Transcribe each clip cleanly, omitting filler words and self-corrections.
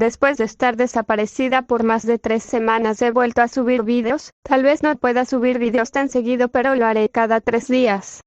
Después de estar desaparecida por más de 3 semanas he vuelto a subir vídeos. Tal vez no pueda subir vídeos tan seguido, pero lo haré cada 3 días.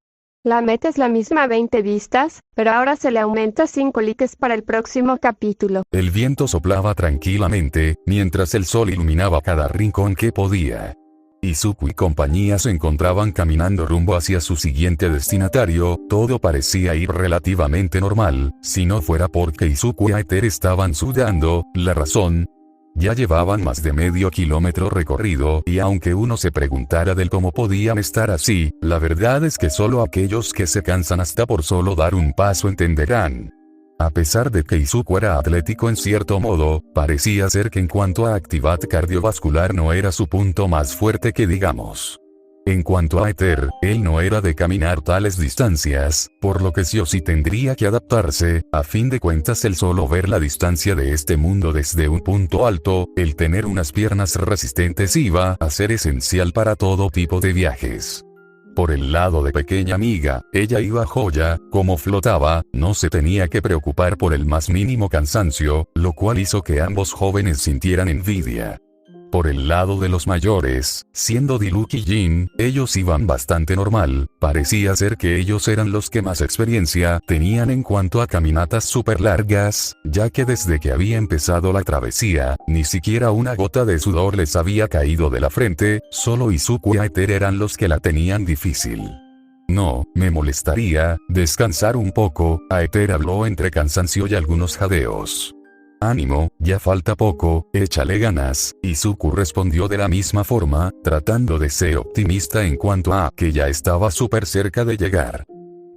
La meta es la misma, 20 vistas, pero ahora se le aumenta 5 likes para el próximo capítulo. El viento soplaba tranquilamente, mientras el sol iluminaba cada rincón que podía. Izuku y compañía se encontraban caminando rumbo hacia su siguiente destinatario. Todo parecía ir relativamente normal, si no fuera porque Izuku y Aether estaban sudando. La razón: ya llevaban más de medio kilómetro recorrido, y aunque uno se preguntara del cómo podían estar así, la verdad es que solo aquellos que se cansan hasta por solo dar un paso entenderán. A pesar de que Izuku era atlético en cierto modo, parecía ser que en cuanto a actividad cardiovascular no era su punto más fuerte que digamos. En cuanto a Aether, él no era de caminar tales distancias, por lo que sí o sí tendría que adaptarse. A fin de cuentas, el solo ver la distancia de este mundo desde un punto alto, el tener unas piernas resistentes iba a ser esencial para todo tipo de viajes. Por el lado de pequeña amiga, ella iba joya, como flotaba, no se tenía que preocupar por el más mínimo cansancio, lo cual hizo que ambos jóvenes sintieran envidia. Por el lado de los mayores, siendo Diluc y Jin, ellos iban bastante normal. Parecía ser que ellos eran los que más experiencia tenían en cuanto a caminatas súper largas, ya que desde que había empezado la travesía, ni siquiera una gota de sudor les había caído de la frente. Solo Izuku y Aether eran los que la tenían difícil. No, me molestaría descansar un poco, Aether habló entre cansancio y algunos jadeos. Ánimo, ya falta poco, échale ganas. Izuku respondió de la misma forma, tratando de ser optimista en cuanto a que ya estaba súper cerca de llegar.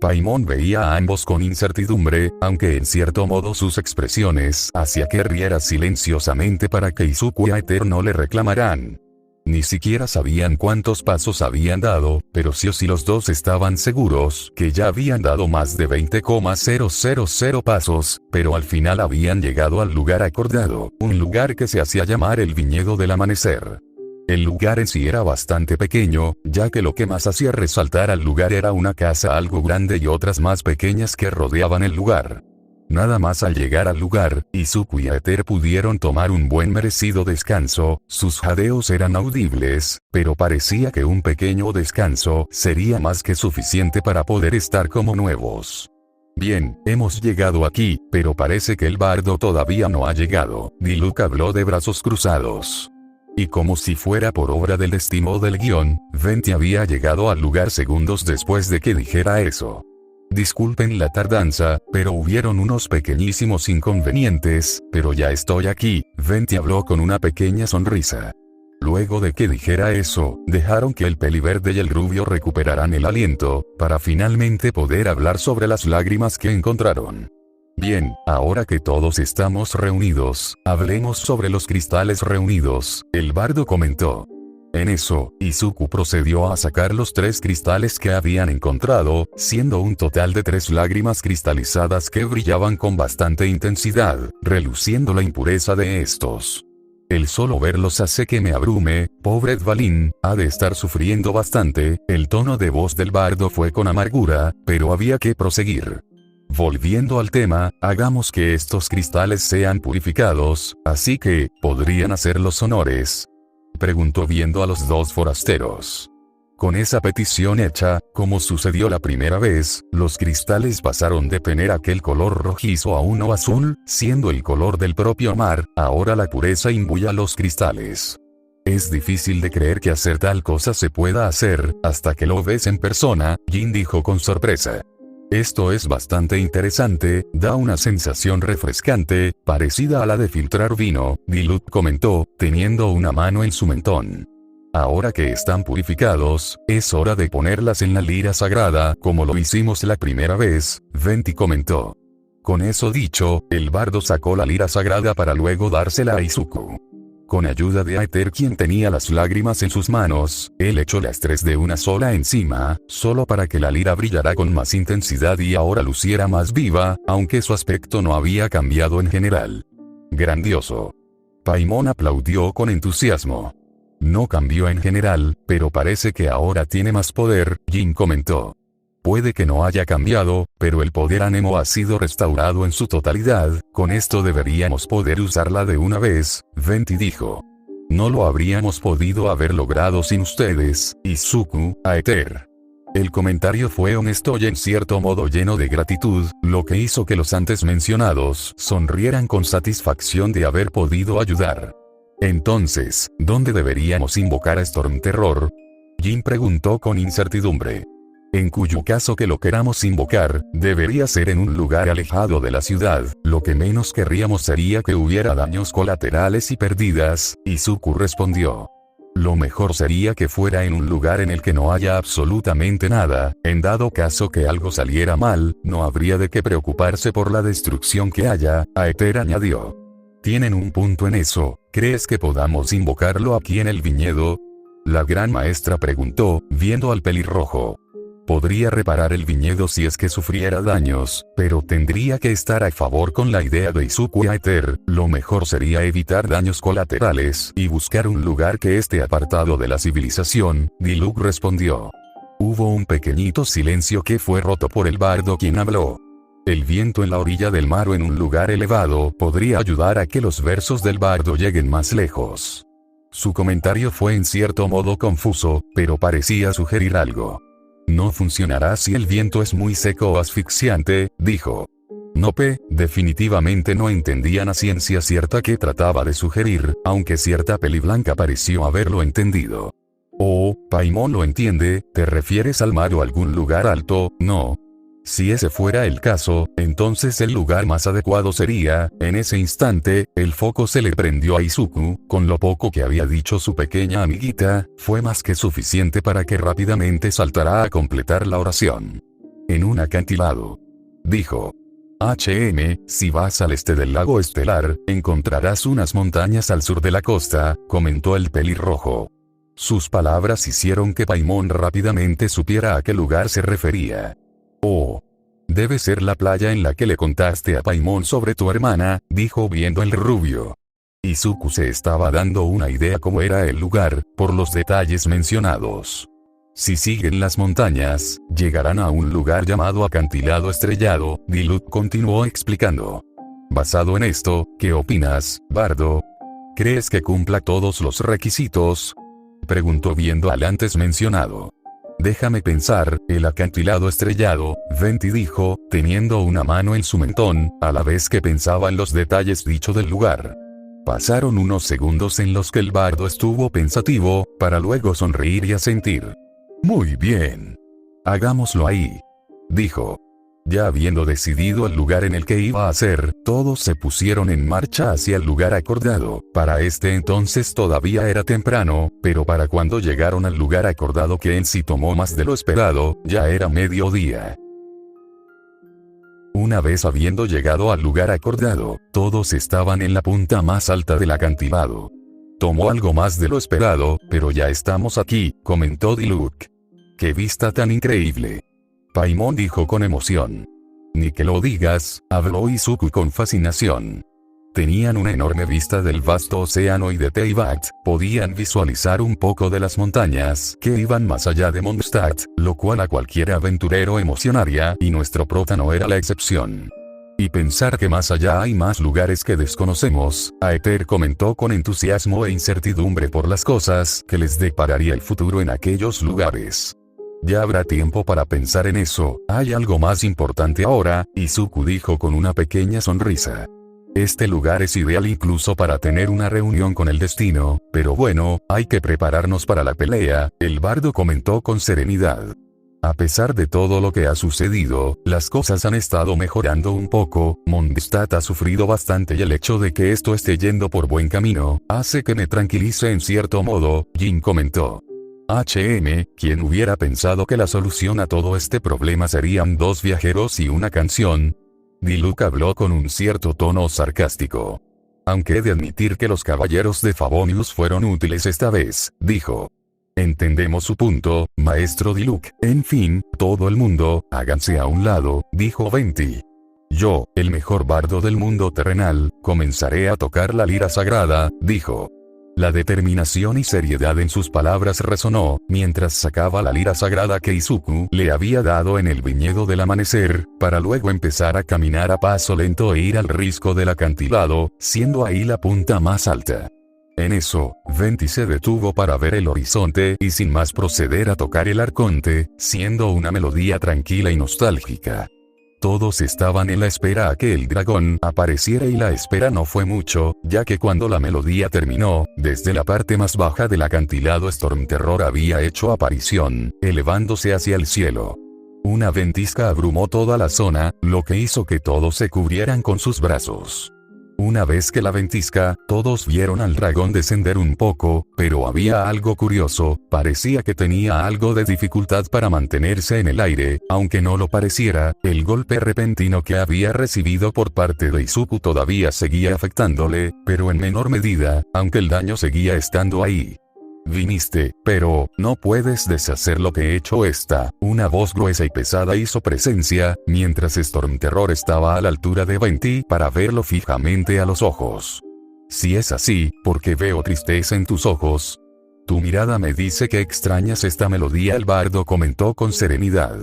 Paimon veía a ambos con incertidumbre, aunque en cierto modo sus expresiones hacía que riera silenciosamente para que Izuku y Aether no le reclamaran. Ni siquiera sabían cuántos pasos habían dado, pero sí o sí los dos estaban seguros que ya habían dado más de 20,000 pasos, pero al final habían llegado al lugar acordado, un lugar que se hacía llamar el Viñedo del Amanecer. El lugar en sí era bastante pequeño, ya que lo que más hacía resaltar al lugar era una casa algo grande y otras más pequeñas que rodeaban el lugar. Nada más al llegar al lugar, Izuku y Aether pudieron tomar un buen merecido descanso. Sus jadeos eran audibles, pero parecía que un pequeño descanso sería más que suficiente para poder estar como nuevos. Bien, hemos llegado aquí, pero parece que el bardo todavía no ha llegado. Diluc habló de brazos cruzados. Y como si fuera por obra del destino del guión, Venti había llegado al lugar segundos después de que dijera eso. Disculpen la tardanza, pero hubieron unos pequeñísimos inconvenientes, pero ya estoy aquí, Venti habló con una pequeña sonrisa. Luego de que dijera eso, dejaron que el peliverde y el rubio recuperaran el aliento, para finalmente poder hablar sobre las lágrimas que encontraron. Bien, ahora que todos estamos reunidos, hablemos sobre los cristales reunidos, el bardo comentó. En eso, Izuku procedió a sacar los 3 cristales que habían encontrado, siendo un total de 3 lágrimas cristalizadas que brillaban con bastante intensidad, reluciendo la impureza de estos. El solo verlos hace que me abrume. Pobre Dvalin, ha de estar sufriendo bastante. El tono de voz del bardo fue con amargura, pero había que proseguir. Volviendo al tema, hagamos que estos cristales sean purificados, así que, ¿podrían hacer los honores?, preguntó viendo a los 2 forasteros. Con esa petición hecha, como sucedió la primera vez, los cristales pasaron de tener aquel color rojizo a uno azul, siendo el color del propio mar. Ahora la pureza imbuye a los cristales. Es difícil de creer que hacer tal cosa se pueda hacer, hasta que lo ves en persona, Jin dijo con sorpresa. Esto es bastante interesante, da una sensación refrescante, parecida a la de filtrar vino, Diluc comentó, teniendo una mano en su mentón. Ahora que están purificados, es hora de ponerlas en la lira sagrada, como lo hicimos la primera vez, Venti comentó. Con eso dicho, el bardo sacó la lira sagrada para luego dársela a Izuku. Con ayuda de Aether, quien tenía las lágrimas en sus manos, él echó las 3 de una sola encima, solo para que la lira brillara con más intensidad y ahora luciera más viva, aunque su aspecto no había cambiado en general. Grandioso. Paimon aplaudió con entusiasmo. No cambió en general, pero parece que ahora tiene más poder, Jin comentó. Puede que no haya cambiado, pero el poder Anemo ha sido restaurado en su totalidad, con esto deberíamos poder usarla de una vez, Venti dijo. No lo habríamos podido haber logrado sin ustedes, Izuku, Aether. El comentario fue honesto y en cierto modo lleno de gratitud, lo que hizo que los antes mencionados sonrieran con satisfacción de haber podido ayudar. Entonces, ¿dónde deberíamos invocar a Storm Terror? Jin preguntó con incertidumbre. En cuyo caso que lo queramos invocar, debería ser en un lugar alejado de la ciudad, lo que menos querríamos sería que hubiera daños colaterales y pérdidas, Izuku respondió. Lo mejor sería que fuera en un lugar en el que no haya absolutamente nada, en dado caso que algo saliera mal, no habría de qué preocuparse por la destrucción que haya, Aether añadió. Tienen un punto en eso, ¿crees que podamos invocarlo aquí en el viñedo? La gran maestra preguntó, viendo al pelirrojo. Podría reparar el viñedo si es que sufriera daños, pero tendría que estar a favor con la idea de Izuku y Aether, lo mejor sería evitar daños colaterales y buscar un lugar que esté apartado de la civilización, Diluc respondió. Hubo un pequeñito silencio que fue roto por el bardo quien habló. El viento en la orilla del mar o en un lugar elevado podría ayudar a que los versos del bardo lleguen más lejos. Su comentario fue en cierto modo confuso, pero parecía sugerir algo. No funcionará si el viento es muy seco o asfixiante, dijo. Nope, definitivamente no entendían a ciencia cierta qué trataba de sugerir, aunque cierta peliblanca pareció haberlo entendido. Oh, Paimon lo entiende, ¿te refieres al mar o algún lugar alto? No. Si ese fuera el caso, entonces el lugar más adecuado sería, en ese instante, el foco se le prendió a Izuku, con lo poco que había dicho su pequeña amiguita, fue más que suficiente para que rápidamente saltara a completar la oración. En un acantilado. Dijo. Si vas al este del lago estelar, encontrarás unas montañas al sur de la costa, comentó el pelirrojo. Sus palabras hicieron que Paimon rápidamente supiera a qué lugar se refería. Oh. Debe ser la playa en la que le contaste a Paimon sobre tu hermana, dijo viendo el rubio. Izuku se estaba dando una idea cómo era el lugar, por los detalles mencionados. Si siguen las montañas, llegarán a un lugar llamado Acantilado Estrellado, Diluc continuó explicando. Basado en esto, ¿qué opinas, Bardo? ¿Crees que cumpla todos los requisitos? Preguntó viendo al antes mencionado. Déjame pensar, el acantilado estrellado, Venti dijo, teniendo una mano en su mentón, a la vez que pensaba en los detalles dicho del lugar. Pasaron unos segundos en los que el bardo estuvo pensativo, para luego sonreír y asentir. Muy bien. Hagámoslo ahí. Dijo. Ya habiendo decidido el lugar en el que iba a ser, todos se pusieron en marcha hacia el lugar acordado. Para este entonces todavía era temprano, pero para cuando llegaron al lugar acordado que en sí tomó más de lo esperado, ya era mediodía. Una vez habiendo llegado al lugar acordado, todos estaban en la punta más alta del acantilado. Tomó algo más de lo esperado, pero ya estamos aquí, comentó Diluc. ¡Qué vista tan increíble! Paimon dijo con emoción. Ni que lo digas, habló Izuku con fascinación. Tenían una enorme vista del vasto océano y de Teyvat, podían visualizar un poco de las montañas que iban más allá de Mondstadt, lo cual a cualquier aventurero emocionaría, y nuestro prota no era la excepción. Y pensar que más allá hay más lugares que desconocemos, Aether comentó con entusiasmo e incertidumbre por las cosas que les depararía el futuro en aquellos lugares. Ya habrá tiempo para pensar en eso, hay algo más importante ahora, Izuku dijo con una pequeña sonrisa. Este lugar es ideal incluso para tener una reunión con el destino, pero bueno, hay que prepararnos para la pelea, el bardo comentó con serenidad. A pesar de todo lo que ha sucedido, las cosas han estado mejorando un poco, Mondstadt ha sufrido bastante y el hecho de que esto esté yendo por buen camino, hace que me tranquilice en cierto modo, Jin comentó. ¿Quién hubiera pensado que la solución a todo este problema serían 2 viajeros y una canción? Diluc habló con un cierto tono sarcástico. Aunque he de admitir que los caballeros de Favonius fueron útiles esta vez, dijo. Entendemos su punto, maestro Diluc. En fin, todo el mundo, háganse a un lado, dijo Venti. Yo, el mejor bardo del mundo terrenal, comenzaré a tocar la lira sagrada, dijo. La determinación y seriedad en sus palabras resonó, mientras sacaba la lira sagrada que Izuku le había dado en el viñedo del amanecer, para luego empezar a caminar a paso lento e ir al risco del acantilado, siendo ahí la punta más alta. En eso, Venti se detuvo para ver el horizonte y sin más proceder a tocar el arconte, siendo una melodía tranquila y nostálgica. Todos estaban en la espera a que el dragón apareciera y la espera no fue mucho, ya que cuando la melodía terminó, desde la parte más baja del acantilado Stormterror había hecho aparición, elevándose hacia el cielo. Una ventisca abrumó toda la zona, lo que hizo que todos se cubrieran con sus brazos. Una vez que la ventisca, todos vieron al dragón descender un poco, pero había algo curioso, parecía que tenía algo de dificultad para mantenerse en el aire, aunque no lo pareciera, el golpe repentino que había recibido por parte de Izuku todavía seguía afectándole, pero en menor medida, aunque el daño seguía estando ahí. Viniste, pero no puedes deshacer lo que he hecho esta. Una voz gruesa y pesada hizo presencia, mientras Stormterror estaba a la altura de Venti para verlo fijamente a los ojos. Si es así, porque veo tristeza en tus ojos. Tu mirada me dice que extrañas esta melodía, el bardo comentó con serenidad.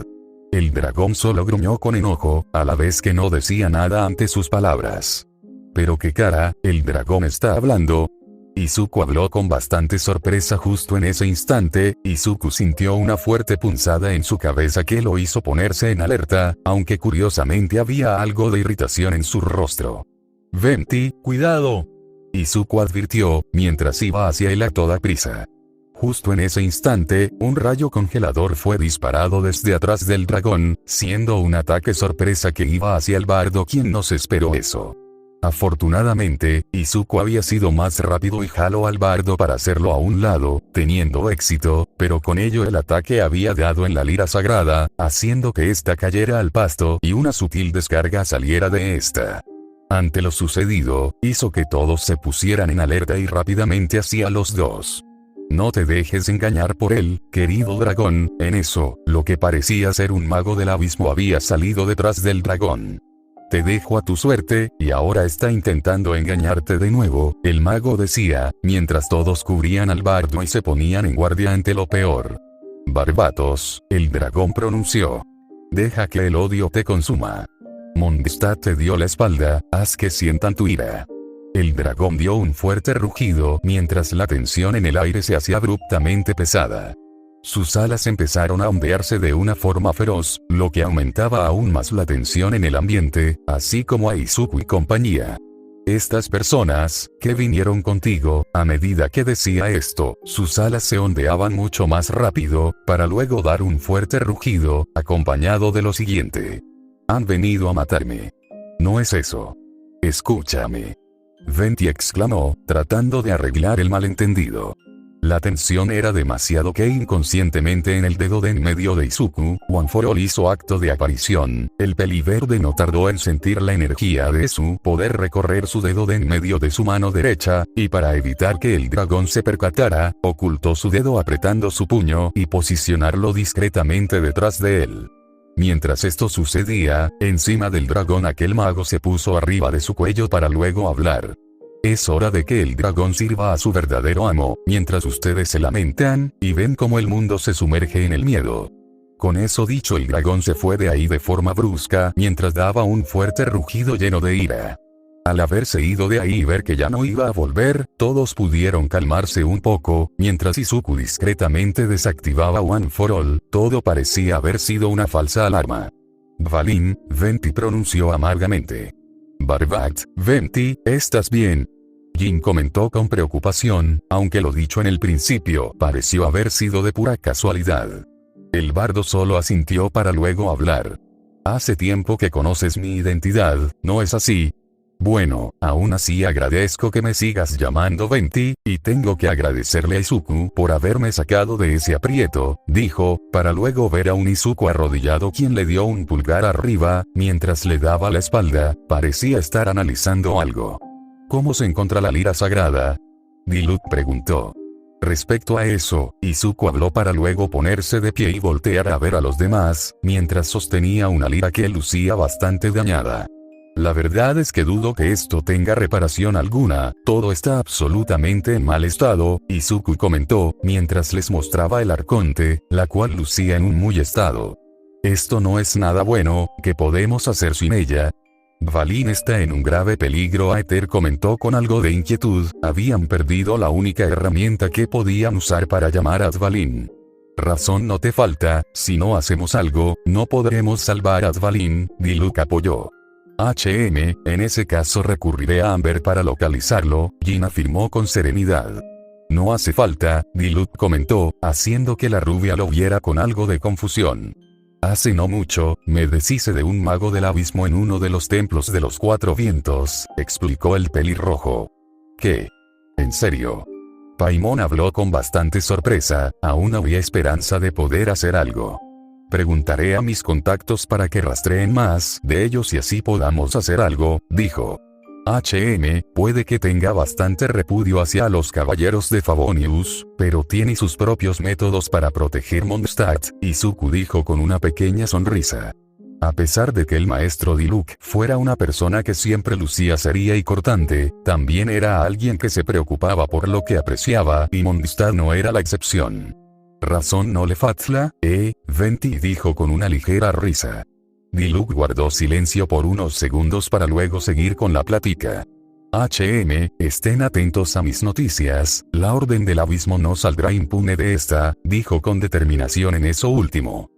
El dragón solo gruñó con enojo, a la vez que no decía nada ante sus palabras. Pero qué cara, el dragón está hablando. Izuku habló con bastante sorpresa justo en ese instante. Izuku sintió una fuerte punzada en su cabeza que lo hizo ponerse en alerta, aunque curiosamente había algo de irritación en su rostro. Venti, cuidado. Izuku advirtió, mientras iba hacia él a toda prisa. Justo en ese instante, un rayo congelador fue disparado desde atrás del dragón, siendo un ataque sorpresa que iba hacia el bardo, quien no se esperó eso. Afortunadamente, Izuku había sido más rápido y jaló al bardo para hacerlo a un lado, teniendo éxito, pero con ello el ataque había dado en la lira sagrada, haciendo que ésta cayera al pasto y una sutil descarga saliera de ésta. Ante lo sucedido, hizo que todos se pusieran en alerta y rápidamente hacia los dos. No te dejes engañar por él, querido dragón. En eso, lo que parecía ser un mago del abismo había salido detrás del dragón. Te dejo a tu suerte, y ahora está intentando engañarte de nuevo, el mago decía, mientras todos cubrían al bardo y se ponían en guardia ante lo peor. Barbatos, el dragón pronunció. Deja que el odio te consuma. Mondstadt te dio la espalda, haz que sientan tu ira. El dragón dio un fuerte rugido mientras la tensión en el aire se hacía abruptamente pesada. Sus alas empezaron a ondearse de una forma feroz, lo que aumentaba aún más la tensión en el ambiente, así como a Izuku y compañía. Estas personas, que vinieron contigo, a medida que decía esto, sus alas se ondeaban mucho más rápido, para luego dar un fuerte rugido, acompañado de lo siguiente. Han venido a matarme. No es eso. Escúchame. Venti exclamó, tratando de arreglar el malentendido. La tensión era demasiado que inconscientemente en el dedo de en medio de Izuku, One for All hizo acto de aparición. El peliverde no tardó en sentir la energía de su poder recorrer su dedo de en medio de su mano derecha, y para evitar que el dragón se percatara, ocultó su dedo apretando su puño y posicionarlo discretamente detrás de él. Mientras esto sucedía, encima del dragón aquel mago se puso arriba de su cuello para luego hablar. Es hora de que el dragón sirva a su verdadero amo, mientras ustedes se lamentan, y ven cómo el mundo se sumerge en el miedo. Con eso dicho, el dragón se fue de ahí de forma brusca, mientras daba un fuerte rugido lleno de ira. Al haberse ido de ahí y ver que ya no iba a volver, todos pudieron calmarse un poco, mientras Izuku discretamente desactivaba One for All, todo parecía haber sido una falsa alarma. Valin, Venti pronunció amargamente. Barbat, Venti, ¿estás bien? Jin comentó con preocupación, aunque lo dicho en el principio pareció haber sido de pura casualidad. El bardo solo asintió para luego hablar. Hace tiempo que conoces mi identidad, ¿no es así? Bueno, aún así agradezco que me sigas llamando Venti, y tengo que agradecerle a Izuku por haberme sacado de ese aprieto, dijo, para luego ver a un Izuku arrodillado quien le dio un pulgar arriba, mientras le daba la espalda, parecía estar analizando algo. ¿Cómo se encuentra la lira sagrada? Diluc preguntó. Respecto a eso, Izuku habló para luego ponerse de pie y voltear a ver a los demás, mientras sostenía una lira que lucía bastante dañada. La verdad es que dudo que esto tenga reparación alguna, todo está absolutamente en mal estado, Izuku comentó, mientras les mostraba el arconte, la cual lucía en un muy estado. Esto no es nada bueno, ¿qué podemos hacer sin ella? Valin está en un grave peligro, Aether comentó con algo de inquietud, habían perdido la única herramienta que podían usar para llamar a Dvalin. Razón no te falta, si no hacemos algo, no podremos salvar a Dvalin, Diluc apoyó. En ese caso recurriré a Amber para localizarlo, Jin afirmó con serenidad. No hace falta, Diluc comentó, haciendo que la rubia lo viera con algo de confusión. Hace no mucho, me deshice de un mago del abismo en uno de los templos de los cuatro vientos, explicó el pelirrojo. ¿Qué? ¿En serio? Paimon habló con bastante sorpresa, aún había esperanza de poder hacer algo. Preguntaré a mis contactos para que rastreen más de ellos y así podamos hacer algo, dijo. Puede que tenga bastante repudio hacia los caballeros de Favonius, pero tiene sus propios métodos para proteger Mondstadt, Izuku dijo con una pequeña sonrisa. A pesar de que el maestro Diluc fuera una persona que siempre lucía seria y cortante, también era alguien que se preocupaba por lo que apreciaba y Mondstadt no era la excepción. Razón no le fatla, Venti dijo con una ligera risa. Diluc guardó silencio por unos segundos para luego seguir con la plática. Estén atentos a mis noticias, la Orden del Abismo no saldrá impune de esta, dijo con determinación en eso último.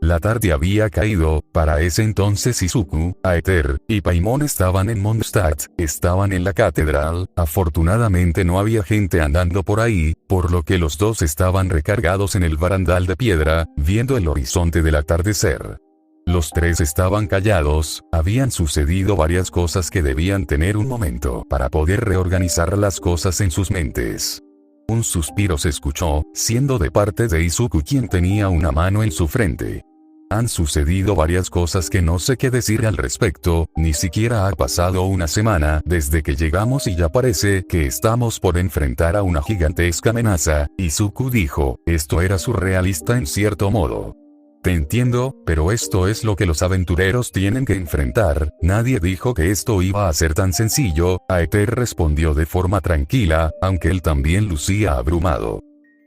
La tarde había caído, para ese entonces Izuku, Aether, y Paimon estaban en Mondstadt, estaban en la catedral, afortunadamente no había gente andando por ahí, por lo que los dos estaban recargados en el barandal de piedra, viendo el horizonte del atardecer. Los tres estaban callados, habían sucedido varias cosas que debían tener un momento para poder reorganizar las cosas en sus mentes. Un suspiro se escuchó, siendo de parte de Izuku quien tenía una mano en su frente. Han sucedido varias cosas que no sé qué decir al respecto, ni siquiera ha pasado una semana desde que llegamos y ya parece que estamos por enfrentar a una gigantesca amenaza, Izuku dijo, esto era surrealista en cierto modo. Te entiendo, pero esto es lo que los aventureros tienen que enfrentar, nadie dijo que esto iba a ser tan sencillo, Aether respondió de forma tranquila, aunque él también lucía abrumado.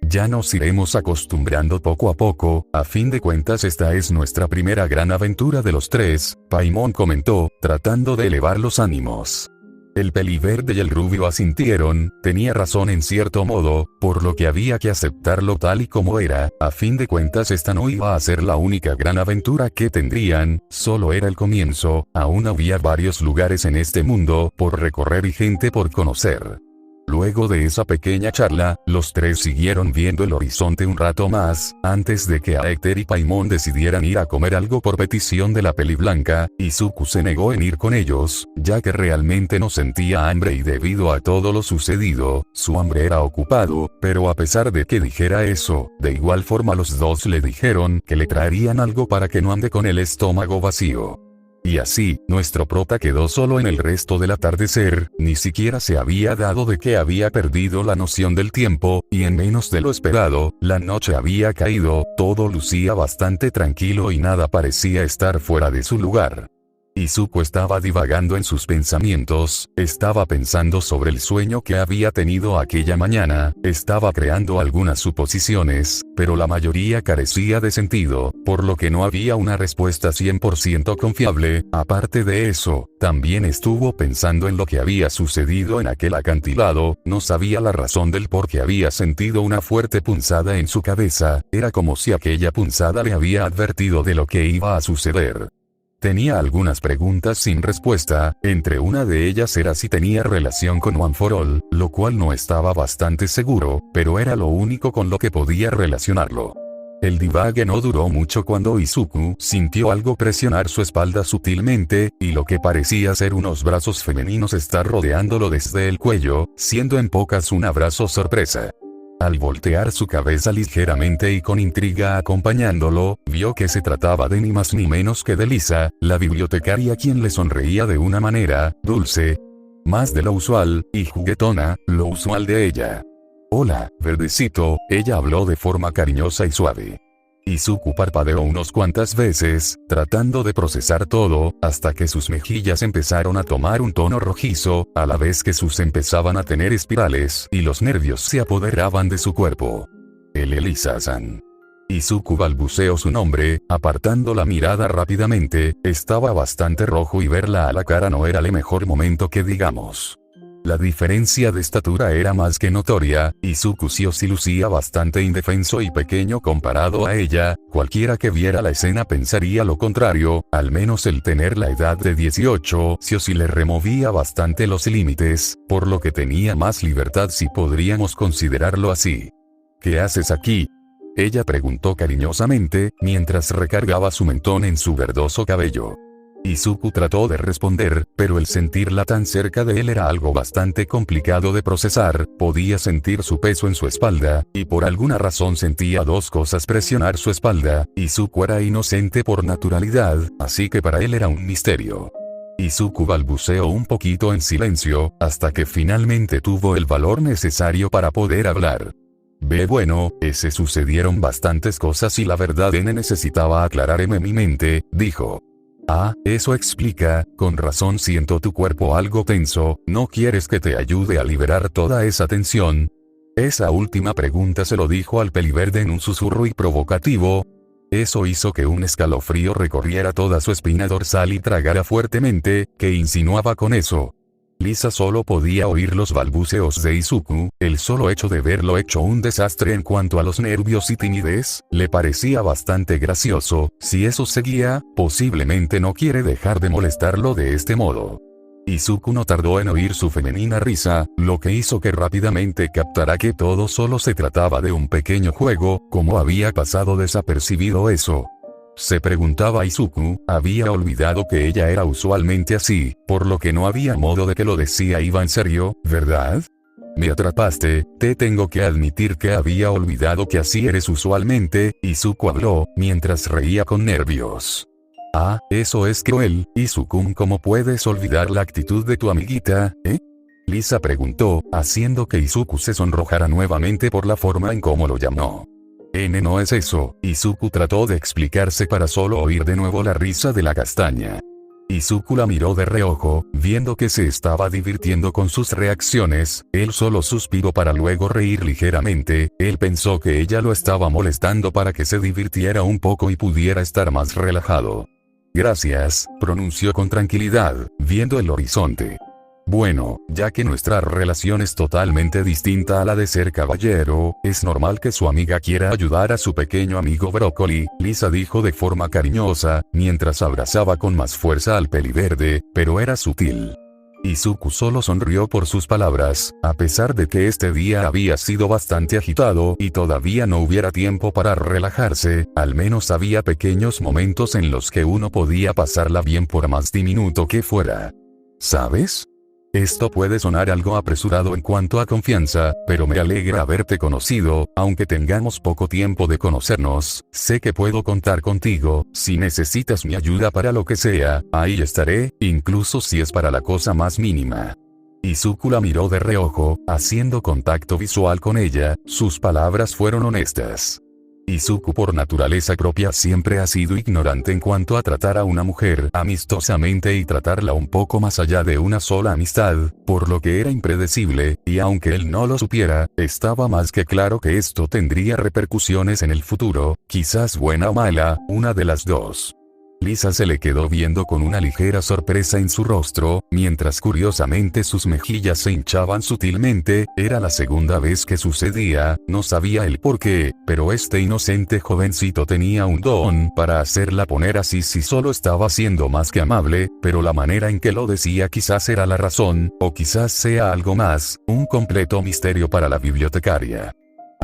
Ya nos iremos acostumbrando poco a poco, a fin de cuentas esta es nuestra primera gran aventura de los tres, Paimon comentó, tratando de elevar los ánimos. El peliverde y el rubio asintieron, tenía razón en cierto modo, por lo que había que aceptarlo tal y como era, a fin de cuentas esta no iba a ser la única gran aventura que tendrían, solo era el comienzo, aún había varios lugares en este mundo por recorrer y gente por conocer. Luego de esa pequeña charla, los tres siguieron viendo el horizonte un rato más, antes de que Aether y Paimon decidieran ir a comer algo por petición de la peliblanca, Izuku se negó en ir con ellos, ya que realmente no sentía hambre y debido a todo lo sucedido, su hambre era ocupado, pero a pesar de que dijera eso, de igual forma los dos le dijeron que le traerían algo para que no ande con el estómago vacío. Y así, nuestro prota quedó solo en el resto del atardecer, ni siquiera se había dado de que había perdido la noción del tiempo, y en menos de lo esperado, la noche había caído, todo lucía bastante tranquilo y nada parecía estar fuera de su lugar. Izuku estaba divagando en sus pensamientos, estaba pensando sobre el sueño que había tenido aquella mañana, estaba creando algunas suposiciones, pero la mayoría carecía de sentido, por lo que no había una respuesta 100% confiable. Aparte de eso, también estuvo pensando en lo que había sucedido en aquel acantilado, no sabía la razón del por qué había sentido una fuerte punzada en su cabeza, era como si aquella punzada le había advertido de lo que iba a suceder. Tenía algunas preguntas sin respuesta, entre una de ellas era si tenía relación con One for All, lo cual no estaba bastante seguro, pero era lo único con lo que podía relacionarlo. El divague no duró mucho cuando Izuku sintió algo presionar su espalda sutilmente, y lo que parecía ser unos brazos femeninos estar rodeándolo desde el cuello, siendo en pocas un abrazo sorpresa. Al voltear su cabeza ligeramente y con intriga acompañándolo, vio que se trataba de ni más ni menos que de Lisa, la bibliotecaria quien le sonreía de una manera dulce, más de lo usual, y juguetona, lo usual de ella. Hola, verdecito, ella habló de forma cariñosa y suave. Izuku parpadeó unos cuantas veces, tratando de procesar todo, hasta que sus mejillas empezaron a tomar un tono rojizo, a la vez que sus empezaban a tener espirales y los nervios se apoderaban de su cuerpo. El Elisa-san. Izuku balbuceó su nombre, apartando la mirada rápidamente. Estaba bastante rojo y verla a la cara no era el mejor momento que digamos. La diferencia de estatura era más que notoria. Izuku sí lucía bastante indefenso y pequeño comparado a ella. Cualquiera que viera la escena pensaría lo contrario, al menos el tener la edad de 18 sí le removía bastante los límites, por lo que tenía más libertad si podríamos considerarlo así. ¿Qué haces aquí?, ella preguntó cariñosamente, mientras recargaba su mentón en su verdoso cabello. Izuku trató de responder, pero el sentirla tan cerca de él era algo bastante complicado de procesar. Podía sentir su peso en su espalda, y por alguna razón sentía dos cosas presionar su espalda. Izuku era inocente por naturalidad, así que para él era un misterio. Izuku balbuceó un poquito en silencio, hasta que finalmente tuvo el valor necesario para poder hablar. Bueno, sucedieron bastantes cosas y la verdad necesitaba aclararme mi mente, dijo. Ah, eso explica, con razón siento tu cuerpo algo tenso. ¿No quieres que te ayude a liberar toda esa tensión? Esa última pregunta se lo dijo al peliverde en un susurro y provocativo. Eso hizo que un escalofrío recorriera toda su espina dorsal y tragara fuertemente. ¿Qué insinuaba con eso? Lisa solo podía oír los balbuceos de Izuku. El solo hecho de verlo hecho un desastre en cuanto a los nervios y timidez, le parecía bastante gracioso. Si eso seguía, posiblemente no quiere dejar de molestarlo de este modo. Izuku no tardó en oír su femenina risa, lo que hizo que rápidamente captara que todo solo se trataba de un pequeño juego. ¿Cómo había pasado desapercibido eso? Se preguntaba Izuku. Había olvidado que ella era usualmente así, por lo que no había modo de que lo decía iba en serio, ¿verdad? Me atrapaste. Te tengo que admitir que había olvidado que así eres usualmente. Izuku habló, mientras reía con nervios. Ah, eso es cruel, Izuku. ¿Cómo puedes olvidar la actitud de tu amiguita, Lisa preguntó, haciendo que Izuku se sonrojara nuevamente por la forma en cómo lo llamó. No es eso. Izuku trató de explicarse para solo oír de nuevo la risa de la castaña. Izuku la miró de reojo, viendo que se estaba divirtiendo con sus reacciones. Él solo suspiró para luego reír ligeramente. Él pensó que ella lo estaba molestando para que se divirtiera un poco y pudiera estar más relajado. Gracias, pronunció con tranquilidad, viendo el horizonte. Bueno, ya que nuestra relación es totalmente distinta a la de ser caballero, es normal que su amiga quiera ayudar a su pequeño amigo Brócoli, Lisa dijo de forma cariñosa, mientras abrazaba con más fuerza al peliverde, pero era sutil. Izuku solo sonrió por sus palabras, a pesar de que este día había sido bastante agitado y todavía no hubiera tiempo para relajarse. Al menos había pequeños momentos en los que uno podía pasarla bien por más diminuto que fuera. ¿Sabes? Esto puede sonar algo apresurado en cuanto a confianza, pero me alegra haberte conocido. Aunque tengamos poco tiempo de conocernos, sé que puedo contar contigo. Si necesitas mi ayuda para lo que sea, ahí estaré, incluso si es para la cosa más mínima. Izuku la miró de reojo, haciendo contacto visual con ella. Sus palabras fueron honestas. Izuku por naturaleza propia siempre ha sido ignorante en cuanto a tratar a una mujer amistosamente y tratarla un poco más allá de una sola amistad, por lo que era impredecible, y aunque él no lo supiera, estaba más que claro que esto tendría repercusiones en el futuro, quizás buena o mala, una de las dos. Lisa se le quedó viendo con una ligera sorpresa en su rostro, mientras curiosamente sus mejillas se hinchaban sutilmente. Era la segunda vez que sucedía, no sabía el por qué, pero este inocente jovencito tenía un don para hacerla poner así si solo estaba siendo más que amable, pero la manera en que lo decía quizás era la razón, o quizás sea algo más, un completo misterio para la bibliotecaria.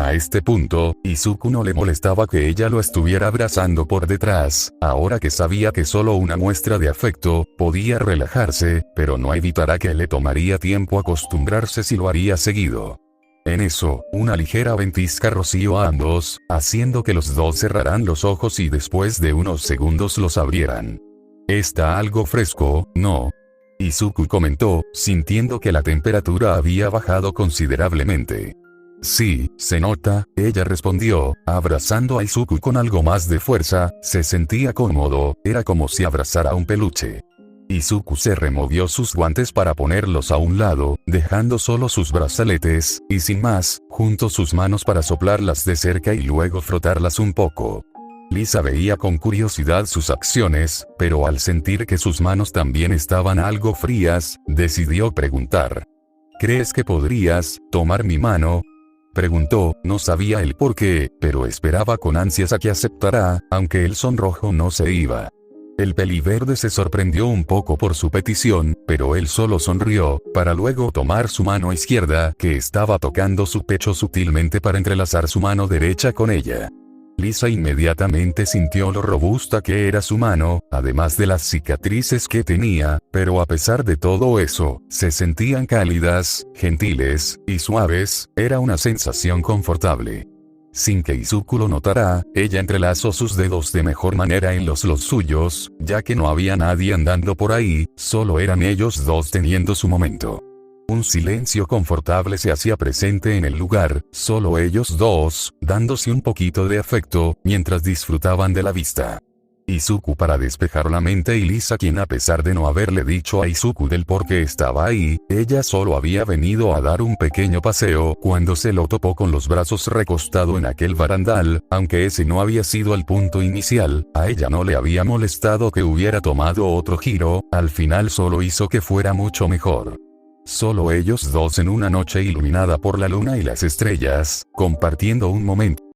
A este punto, Izuku no le molestaba que ella lo estuviera abrazando por detrás. Ahora que sabía que solo una muestra de afecto podía relajarse, pero no evitará que le tomaría tiempo acostumbrarse si lo haría seguido. En eso, una ligera ventisca roció a ambos, haciendo que los dos cerraran los ojos y después de unos segundos los abrieran. Está algo fresco, ¿no? Izuku comentó, sintiendo que la temperatura había bajado considerablemente. Sí, se nota, ella respondió, abrazando a Izuku con algo más de fuerza. Se sentía cómodo, era como si abrazara a un peluche. Izuku se removió sus guantes para ponerlos a un lado, dejando solo sus brazaletes, y sin más, juntó sus manos para soplarlas de cerca y luego frotarlas un poco. Lisa veía con curiosidad sus acciones, pero al sentir que sus manos también estaban algo frías, decidió preguntar. ¿Crees que podrías tomar mi mano? Preguntó, no sabía el por qué, pero esperaba con ansias a que aceptara, aunque el sonrojo no se iba. El peliverde se sorprendió un poco por su petición, pero él solo sonrió, para luego tomar su mano izquierda, que estaba tocando su pecho sutilmente para entrelazar su mano derecha con ella. Lisa inmediatamente sintió lo robusta que era su mano, además de las cicatrices que tenía, pero a pesar de todo eso, se sentían cálidas, gentiles, y suaves. Era una sensación confortable. Sin que Izuku lo notara, ella entrelazó sus dedos de mejor manera en los suyos, ya que no había nadie andando por ahí, solo eran ellos dos teniendo su momento. Un silencio confortable se hacía presente en el lugar, solo ellos dos, dándose un poquito de afecto, mientras disfrutaban de la vista. Izuku para despejar la mente y Lisa, quien a pesar de no haberle dicho a Izuku del por qué estaba ahí, ella solo había venido a dar un pequeño paseo cuando se lo topó con los brazos recostado en aquel barandal, aunque ese no había sido el punto inicial, a ella no le había molestado que hubiera tomado otro giro, al final solo hizo que fuera mucho mejor. Solo ellos dos en una noche iluminada por la luna y las estrellas, compartiendo un momento